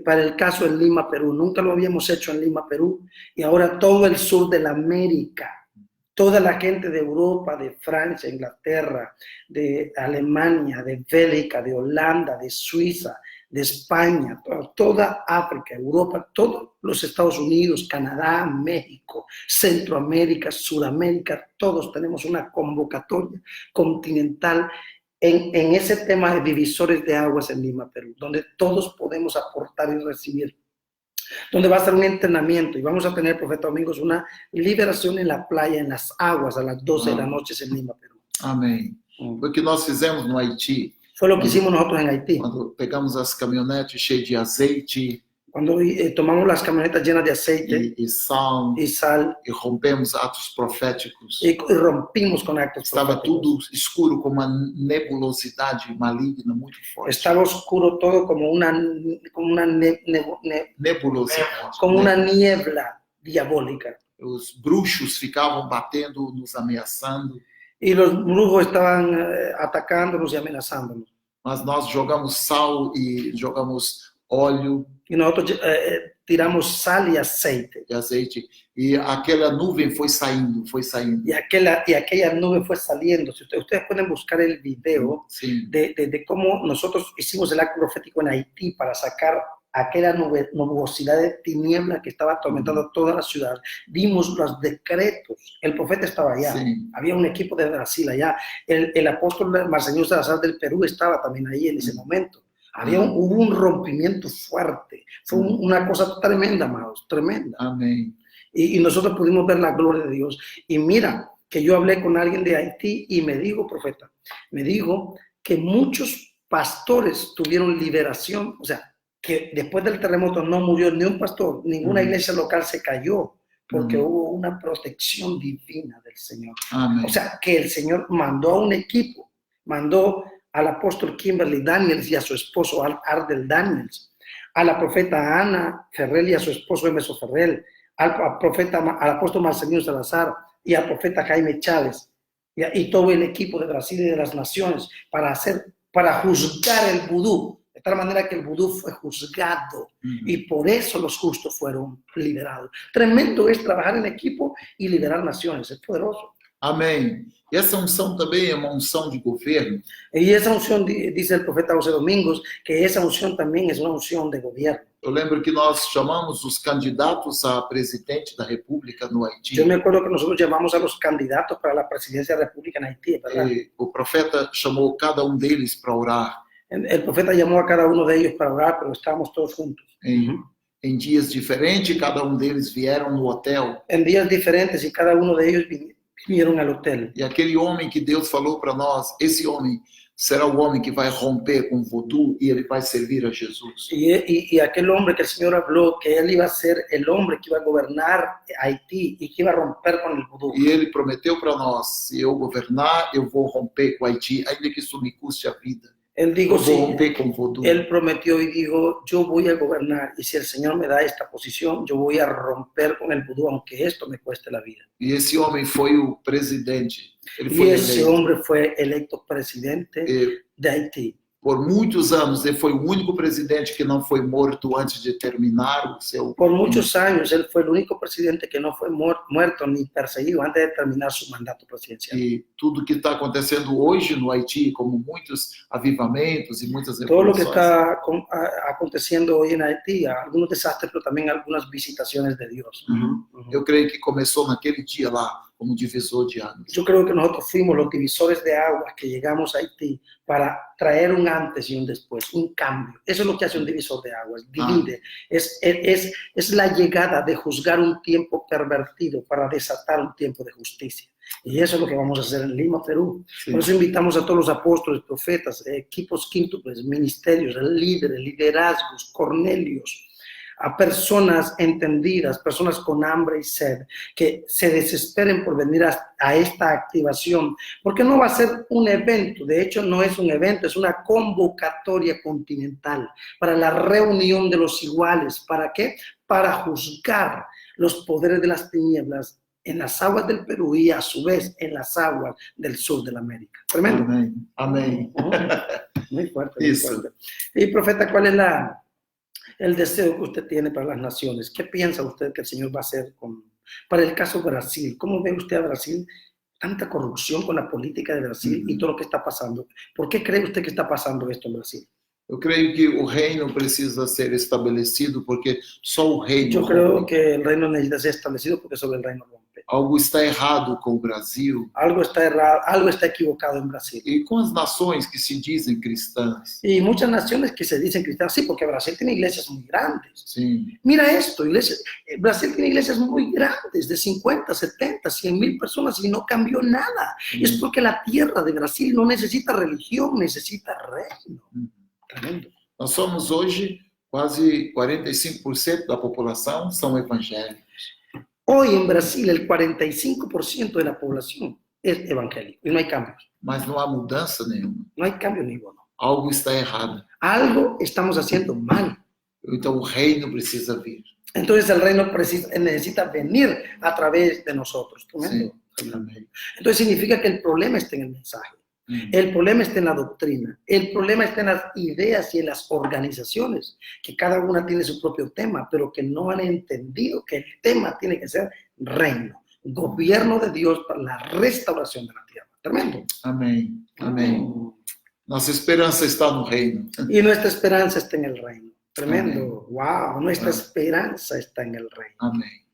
S1: Para el caso en Lima, Perú, nunca lo habíamos hecho en Lima, Perú, y ahora todo el sur de la América, toda la gente de Europa, de Francia, Inglaterra, de Alemania, de Bélgica, de Holanda, de Suiza, de España, toda África, Europa, todos los Estados Unidos, Canadá, México, Centroamérica, Sudamérica, todos tenemos una convocatoria continental en ese tema de divisores de aguas en Lima, Perú, donde todos podemos aportar y recibir, donde va a ser un entrenamiento y vamos a tener, profeta Domingos, una liberación en la playa, en las aguas a las 12 de la noche en Lima, Perú.
S2: Amém. Foi o que nós fizemos no Haiti,
S1: Fue lo que hicimos nosotros en Haití.
S2: quando pegamos as caminhonetes cheias de azeite
S1: Cuando tomamos las camionetas llenas de aceite
S2: e sal
S1: y sal
S2: e rompemos atos proféticos.
S1: y rompimos con actos
S2: Estava
S1: proféticos.
S2: tudo escuro, com uma nebulosidade maligna muito forte.
S1: Estaba oscuro todo como una
S2: Nebulosidade.
S1: como una niebla diabólica.
S2: Os bruxos ficavam batendo, nos ameaçando,
S1: Y los brujos estaban atacándonos y amenazándonos.
S2: mas nós jogamos sal e jogamos óleo
S1: Y nosotros tiramos sal y aceite.
S2: e azeite, e aquela nuvem foi saindo, foi saindo.
S1: Y aquella nube fue saliendo. Si ustedes pueden buscar el video
S2: Sim.
S1: de cómo nosotros hicimos el acto profético en Haití para sacar aquella nubosidad de tiniebla que estaba atormentando toda la ciudad. Dimos los decretos. El profeta estaba allá.
S2: Sim.
S1: Había un equipo de Brasil allá. El apóstol Marcelino Salazar del Perú estaba también ahí en ese momento. Hubo un rompimiento fuerte. Fue una cosa tremenda, amados, tremenda.
S2: Amém.
S1: Y nosotros pudimos ver la gloria de Dios. Y mira, que yo hablé con alguien de Haití y me dijo, profeta, me dijo que muchos pastores tuvieron liberación, o sea, que después del terremoto no murió ni un pastor, ninguna iglesia local se cayó, porque hubo una protección divina del Señor.
S2: Amém.
S1: O sea, que el Señor mandó a un equipo, mandó al apóstol Kimberly Daniels y a su esposo Ardel Daniels, a la profeta Ana Ferrell y a su esposo Emerson Ferrell, al apóstol Marcelino Salazar y al profeta Jaime Chávez y todo el equipo de Brasil y de las naciones para juzgar el vudú, de tal manera que el vudú fue juzgado y por eso los justos fueron liberados. Tremendo es trabajar en equipo y liberar naciones, es poderoso.
S2: Amém. E essa unção também é uma unção de governo.
S1: Y esa unción, dice el profeta José Domingos, que esa unción también es una unción de gobierno.
S2: Eu lembro que nós chamamos os candidatos a presidente da República no Haiti.
S1: Yo me acuerdo que nosotros llamamos a los candidatos para la presidencia de la República en Haití, ¿verdad?
S2: E o profeta chamou cada um deles para orar.
S1: El profeta llamó a cada uno de ellos para orar, pero estábamos todos juntos.
S2: Em dias diferentes, cada um deles vieram no hotel.
S1: En días diferentes y cada uno de ellos vinieron al hotel.
S2: E aquele homem que Deus falou para nós, esse homem será o homem que vai romper com o voodoo e ele vai servir a Jesus.
S1: Y aquel hombre que el Señor habló, que él iba a ser el hombre que iba a gobernar Haití y que iba a romper con el vudú.
S2: E ele prometeu para nós, se eu governar, eu vou romper com o Haiti, ainda que isso me custe a vida.
S1: Él dijo, sí,
S2: con voodoo.
S1: él prometió y dijo, yo voy a gobernar y si el Señor me da esta posición, yo voy a romper con el vudú, aunque esto me cueste la vida.
S2: E esse homem foi o presidente. Ele
S1: Y
S2: foi
S1: ese
S2: eleito.
S1: hombre fue electo presidente de Haití.
S2: Por muitos anos, ele foi o único presidente que não foi morto antes de terminar o seu...
S1: Por muchos años, él fue el único presidente que no fue muerto ni perseguido antes de terminar su mandato presidencial.
S2: E tudo que está acontecendo hoje no Haiti, como muitos avivamentos e muitas
S1: Todo lo que
S2: revoluções,
S1: está aconteciendo hoy en Haití, algunos desastres, pero también algunas visitaciones de Dios.
S2: eu creio que começou naquele dia lá, como divisor de águas.
S1: Yo creo que nosotros fuimos los divisores de aguas que llegamos a Haití para traer un antes y un después, un cambio. Eso es lo que hace un divisor de aguas, divide. Es la llegada de juzgar un tiempo pervertido para desatar un tiempo de justicia. Y eso es lo que vamos a hacer en Lima, Perú.
S2: Sí.
S1: Por eso invitamos a todos los apóstoles, profetas, equipos quíntuples, ministerios, líderes, liderazgos, Cornelios, a personas entendidas, personas con hambre y sed, que se desesperen por venir a esta activación, porque no va a ser un evento, de hecho no es un evento, es una convocatoria continental para la reunión de los iguales. ¿Para qué? Para juzgar los poderes de las tinieblas en las aguas del Perú y a su vez en las aguas del sur de la América. Tremendo.
S2: Amém. Amém.
S1: Muy fuerte, muy
S2: Eso.
S1: fuerte. Y profeta, ¿cuál es el deseo que usted tiene para las naciones? ¿Qué piensa usted que el Señor va a hacer para el caso Brasil? ¿Cómo ve usted a Brasil? Tanta corrupción con la política de Brasil y todo lo que está pasando. ¿Por qué cree usted que está pasando esto en Brasil?
S2: Eu creio que o reino precisa ser estabelecido porque só o reino
S1: Yo creo
S2: rompe.
S1: que el reino necesita ser establecido porque solo el reino rompe.
S2: Algo está errado com o Brasil
S1: Algo está errado, algo está equivocado en Brasil.
S2: e com as nações que se dizem cristãs.
S1: Y muchas naciones que se dicen cristianas, sí, porque Brasil tiene iglesias muy grandes.
S2: Sim.
S1: Mira esto, Brasil tiene iglesias muy grandes, de 50, 70, 100,000 personas y no cambió nada. Es porque la tierra de Brasil no necesita religión, necesita reino. Tremendo.
S2: Nós somos hoje quase 45% da população são evangélicos.
S1: Hoy en Brasil el 45% de la población es evangélico y no hay cambios.
S2: Mas não há mudança nenhuma.
S1: No hay cambio ninguno.
S2: Algo está errado.
S1: Algo estamos haciendo mal.
S2: Então o reino precisa vir.
S1: Entonces el reino necesita venir a través de nosotros.
S2: Sim.
S1: Tremendo.
S2: Amém.
S1: Entonces significa que el problema está en el mensaje. El problema está en la doctrina, el problema está en las ideas y en las organizaciones, que cada una tiene su propio tema, pero que no han entendido que el tema tiene que ser reino, gobierno de Dios para la restauración de la tierra. Tremendo.
S2: Amém. Amém. Nossa esperança está no reino.
S1: Y nuestra esperanza está en el reino. Tremendo. Wow, nuestra esperanza está en el reino.
S2: Amém.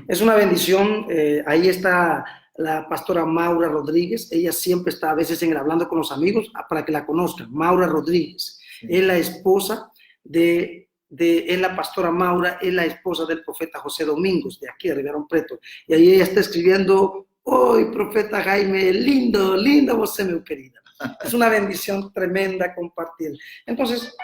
S1: Es una bendición. Ahí está la pastora Maura Rodríguez. Ella siempre está a veces en el Hablando con los Amigos, para que la conozcan. Maura Rodríguez. Sí. Es la esposa es la pastora Maura, es la esposa del profeta José Domingos, de aquí de Riverón Preto. Y ahí ella está escribiendo: hoy, profeta Jaime, lindo, lindo você, meu querida. Es una bendición tremenda compartir. Entonces,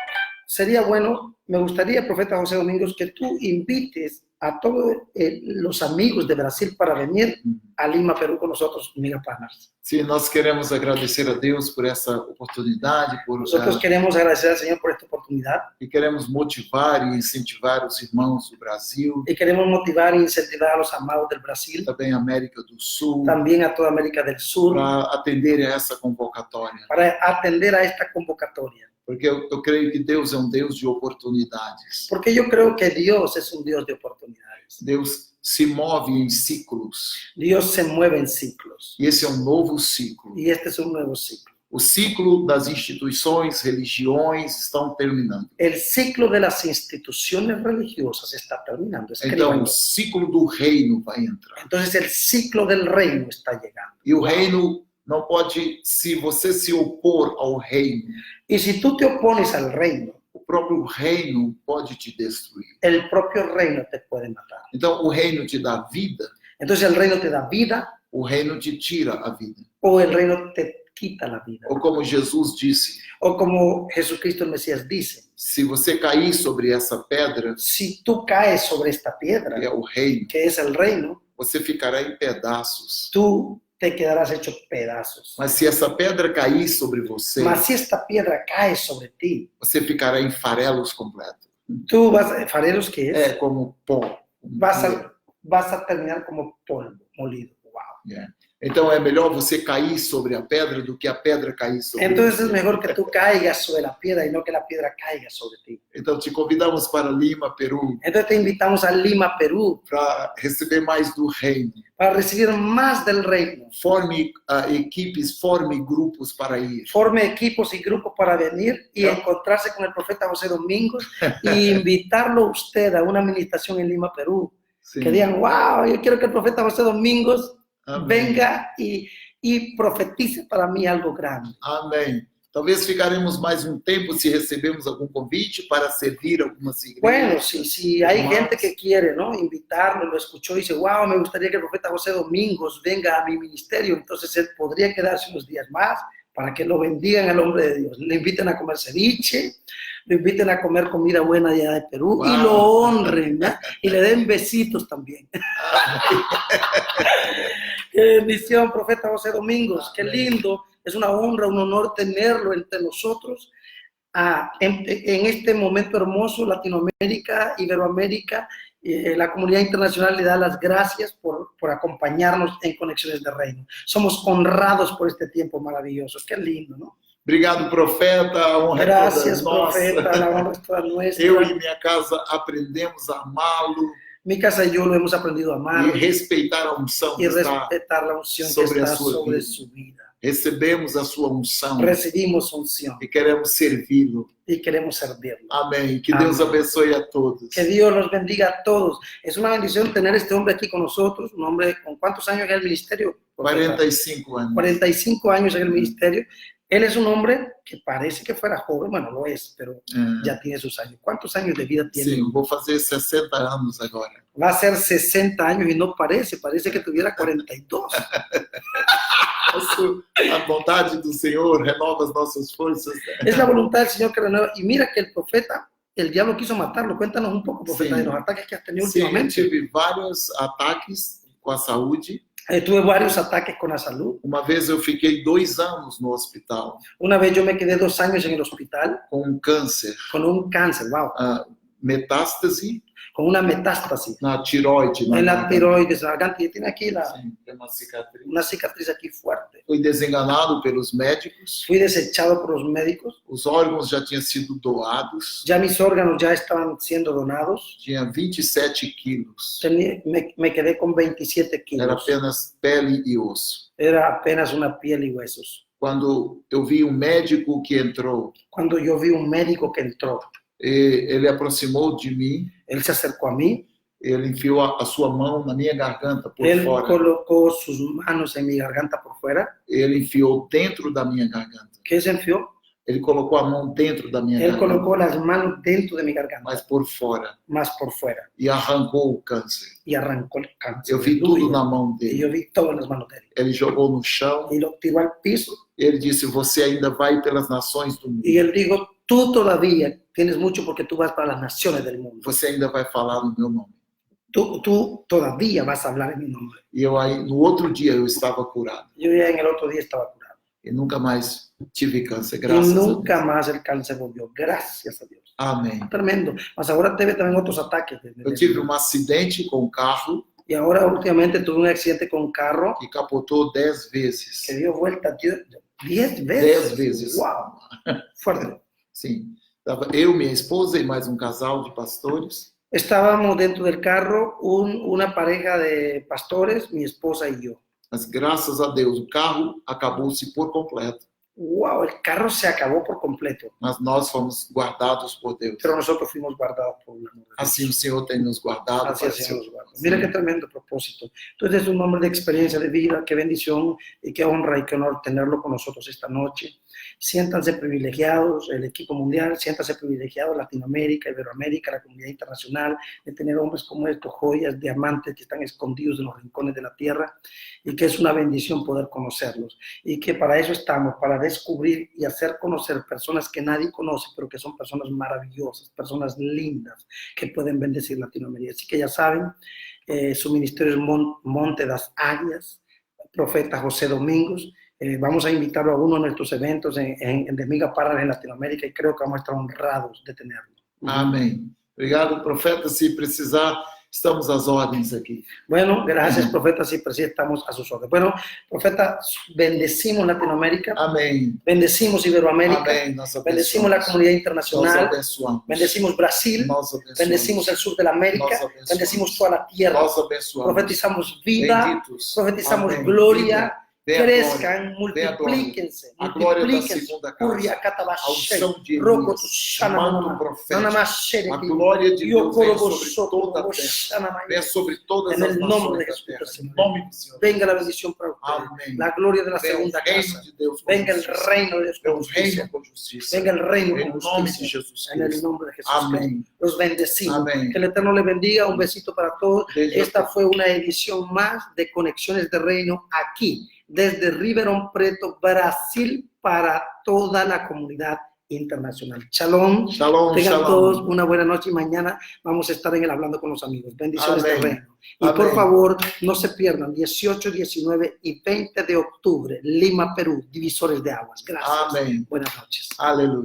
S1: sería bueno, me gustaría, profeta José Domingos, que tú invites a todos los amigos de Brasil para venir a Lima, Perú, com nosotros, Mega Partners.
S2: Sim, nós queremos agradecer a Deus por essa oportunidade.
S1: Nosotros queremos agradecer al Señor por esta oportunidad.
S2: E queremos motivar e incentivar os irmãos do Brasil.
S1: Y queremos motivar e incentivar a los amados del Brasil.
S2: Também a América do Sul.
S1: También a toda América del Sur.
S2: Para atender a essa convocatória.
S1: Para atender a esta convocatoria.
S2: Porque eu creio que Deus é Deus de oportunidades.
S1: Porque yo creo que Dios es un Dios de oportunidades.
S2: Deus se move em ciclos.
S1: Dios se mueve en ciclos.
S2: E esse é novo ciclo.
S1: Y este es un nuevo ciclo.
S2: O ciclo das instituições, religiões estão terminando.
S1: El ciclo de las instituciones religiosas está terminando.
S2: Então, o ciclo do reino vai entrar.
S1: Entonces, el ciclo del reino está llegando.
S2: E o reino não pode, se você se opor ao reino.
S1: Y si tú te opones al reino,
S2: o próprio reino pode te destruir.
S1: El propio reino te puede matar.
S2: Então, o reino te dá vida.
S1: Entonces, el reino te da vida.
S2: O reino te tira a vida.
S1: O el reino te quita la vida.
S2: Ou como Jesus disse.
S1: O como Jesucristo el Mesías dice.
S2: Se você cair sobre essa pedra.
S1: Si tú caes sobre esta piedra.
S2: Que é o reino.
S1: Que es el reino.
S2: Você ficará em pedaços.
S1: Tú te quedarás hecho pedazos.
S2: Mas se essa pedra cair sobre você.
S1: Mas si esta piedra cae sobre ti.
S2: Você ficará em farelos completos.
S1: Tú vas, farelos que es.
S2: É como pó.
S1: Vas a terminar como polvo molido. Wow.
S2: Yeah. Então é melhor você cair sobre a pedra do que a pedra cair sobre
S1: Entonces
S2: você.
S1: Es mejor que tú caigas sobre la piedra y no que la piedra caiga sobre ti.
S2: Então te convidamos para Lima, Peru.
S1: Entonces te invitamos a Lima, Perú.
S2: Para receber mais do reino.
S1: Para recibir más del reino.
S2: Forme equipes, forme grupos para ir.
S1: Forme equipos y grupos para venir y encontrarse con el profeta José Domingos y invitarlo a usted a una administración en Lima, Perú. Sí. Que digan: wow, yo quiero que el profeta José Domingos Amém. Venga y profetice para mí algo grande.
S2: Amém. Talvez ficaremos mais tempo se recebemos algum convite para servir algumas igrejas.
S1: Bueno, si hay gente que quiere, ¿no?, invitarlo, lo escuchó y dice: wow, me gustaría que el profeta José Domingos venga a mi ministerio, entonces él podría quedarse unos días más para que lo bendigan al hombre de Dios. Le inviten a comer ceviche, lo inviten a comer comida buena allá de Perú, wow, y lo honren, ¿no?, y le den besitos también. Qué bendición, profeta José Domingos, qué lindo. Es una honra, un honor tenerlo entre nosotros. En este momento hermoso, Latinoamérica, Iberoamérica, la comunidad internacional le da las gracias por acompañarnos en Conexiones de Reino. Somos honrados por este tiempo maravilloso. Qué lindo, ¿no?
S2: Obrigado, profeta. A honra
S1: Gracias,
S2: é toda
S1: profeta.
S2: nossa.
S1: La honra es toda nuestra.
S2: Eu e minha casa aprendemos a amá-lo.
S1: Mi casa y yo lo hemos aprendido a amar.
S2: E respeitar a unção
S1: y respetar la unción que está sobre su vida.
S2: Recebemos a sua unção.
S1: Recibimos unción.
S2: E queremos servi-lo.
S1: Y queremos servirlo.
S2: Amém. Que Deus abençoe a todos.
S1: Que Dios los bendiga a todos. Es una bendición tener este hombre aquí con nosotros. Un hombre con ¿cuántos años en el ministerio?
S2: 45 anos.
S1: 45 años en el ministerio. Él es un hombre que parece que fuera joven, bueno, lo es, pero ya tiene sus años. ¿Cuántos años de vida tiene?
S2: Sim, vou fazer 60 anos agora.
S1: Va a ser 60 años y no parece que tuviera 42.
S2: A vontade do Senhor renova as nossas forças.
S1: Es la voluntad del Señor que renueva. Y mira que el profeta, el diablo quiso matarlo. Cuéntanos un poco, profeta, de los ataques que has tenido últimamente.
S2: Sim, tive vários ataques com a saúde.
S1: Tuve varios ataques con la salud.
S2: Uma vez eu fiquei 2 anos no hospital.
S1: Una vez yo me quedé 2 años en el hospital.
S2: Com câncer.
S1: Con un cáncer, wow.
S2: Metástase.
S1: Con una metástasis.
S2: Na tiroide.
S1: En la tiroides, la garganta. Y tiene aquí
S2: uma
S1: cicatriz aquí fuerte.
S2: Fui desenganado pelos médicos.
S1: Fui desechado por los médicos.
S2: Os órgãos já tinham sido doados.
S1: Ya mis órganos ya estaban siendo donados.
S2: Tinha 27 quilos.
S1: Me quedé con 27 kilos.
S2: Era apenas pele e osso.
S1: Era apenas una piel y huesos.
S2: Quando eu vi um médico que entrou.
S1: Cuando yo vi un médico que entró.
S2: Ele aproximou de mim,
S1: Él se acercó a mí,
S2: ele enfiou a sua mão na minha garganta por
S1: él
S2: fora.
S1: colocó sus manos en mi garganta por fuera.
S2: Ele enfiou dentro da minha garganta.
S1: ¿Qué se enfió?
S2: Ele colocou a mão dentro da minha
S1: Él
S2: garganta,
S1: colocó las manos dentro de mi garganta,
S2: mas por fora,
S1: más por fuera,
S2: e arrancou o câncer.
S1: y arrancó el cáncer.
S2: Eu vi tudo na mão
S1: Y
S2: dele.
S1: yo vi todo en las manos de él.
S2: Ele jogou no chão,
S1: Y lo tiró al piso.
S2: ele disse: você ainda vai pelas nações do mundo.
S1: Y él dijo, tú todavía tienes mucho porque tú vas para las naciones del mundo.
S2: Você ainda vai falar no meu nome.
S1: Tú todavía vas a hablar en mi nombre.
S2: E eu aí, no outro dia, eu estava curado.
S1: Yo ya en el otro día estaba curado.
S2: E nunca mais tive câncer,
S1: Y
S2: graças
S1: nunca
S2: a Deus.
S1: más el cáncer volvió. Gracias a Dios.
S2: Amém.
S1: Tremendo. Mas ahora teve también otros ataques.
S2: Eu tive um acidente com um carro
S1: Y ahora últimamente tuve un accidente con un carro
S2: que capotou 10 vezes.
S1: que dio vuelta 10 veces.
S2: 10 vezes.
S1: Wow. Fuerte.
S2: Sim. Estava eu, minha esposa e mais um casal de pastores.
S1: Estábamos dentro del carro, una pareja de pastores, mi esposa y yo.
S2: Mas graças a Deus, o carro acabou-se por completo.
S1: Wow, el carro se acabó por completo,
S2: Mas nós fomos guardados por Deus.
S1: pero nosotros fuimos guardados por el amor de Dios.
S2: Assim o Senhor tem nos guardado.
S1: Así
S2: para
S1: es,
S2: seu-
S1: Señor, nos guarda. Mira qué tremendo propósito. Entonces es un hombre de experiencia de vida, qué bendición y qué honra y qué honor tenerlo con nosotros esta noche. Siéntanse privilegiados, el equipo mundial, siéntanse privilegiados, Latinoamérica, Iberoamérica, la comunidad internacional, de tener hombres como estos, joyas, diamantes que están escondidos en los rincones de la tierra y que es una bendición poder conocerlos. Y que para eso estamos, para descubrir y hacer conocer personas que nadie conoce, pero que son personas maravillosas, personas lindas, que pueden bendecir Latinoamérica. Así que ya saben, su ministerio es Monte das Águias, profeta José Domingos. Vamos a invitarlo a uno de nuestros eventos en The Mega Partners en Latinoamérica y creo que vamos a estar honrados de tenerlo.
S2: Amém. Obrigado, profeta. Se precisar, estamos às ordens aqui.
S1: Bueno, gracias, profeta. Sí, pues sí, estamos a sus órdenes. Bueno, profeta, bendecimos Latinoamérica,
S2: Amém.
S1: bendecimos Iberoamérica,
S2: Amém. Nós
S1: bendecimos la
S2: abençoamos.
S1: comunidad
S2: Nós
S1: internacional,
S2: abençoamos.
S1: bendecimos Brasil,
S2: Nós abençoamos.
S1: bendecimos el sur de la América,
S2: Nós abençoamos.
S1: bendecimos toda la tierra,
S2: Nós abençoamos.
S1: profetizamos vida,
S2: Benditos.
S1: profetizamos
S2: Amém.
S1: gloria,
S2: Vida. Vem a glória.
S1: crezcan,
S2: Vem a
S1: multiplíquense,
S2: A glória da
S1: multiplíquense.
S2: segunda casa.
S1: Curria,
S2: A
S1: catabashe,
S2: unção de
S1: roco,
S2: Elias.
S1: tushana,
S2: Manto
S1: nana,
S2: profético.
S1: nanamashere,
S2: A glória de Deus vem sobre
S1: yokoroboso,
S2: toda a terra.
S1: shana,
S2: Venha sobre todas
S1: En
S2: as
S1: el nombre
S2: nações
S1: de
S2: da
S1: Jesús,
S2: terra.
S1: Señor.
S2: Em nome do Senhor.
S1: venga la bendición para ustedes,
S2: Amém.
S1: la gloria de la
S2: Venha o
S1: segunda
S2: reino
S1: casa,
S2: de Deus com
S1: venga el
S2: justiça.
S1: reino de Dios
S2: Venha
S1: con
S2: o reino
S1: justicia,
S2: com justiça.
S1: venga el reino
S2: Em
S1: con
S2: nome de
S1: justicia,
S2: Jesus
S1: en el
S2: Cristo.
S1: nombre de Jesús.
S2: Amém.
S1: Los bendecimos.
S2: Amém.
S1: Que el Eterno le bendiga. Un besito para todos.
S2: Beijo.
S1: Esta fue una edición más de Conexiones de Reino aquí, desde Ribeirão Preto, Brasil, para toda la comunidad internacional. Shalom.
S2: Shalom,
S1: Tengan
S2: shalom.
S1: todos una buena noche y mañana vamos a estar en el Hablando con los Amigos. Bendiciones
S2: Amén.
S1: de Reino. Y por
S2: Amén.
S1: favor, no se pierdan 18, 19 y 20 de octubre, Lima, Perú, Divisores de Aguas. Gracias.
S2: Amém.
S1: Buenas noches.
S2: Aleluia.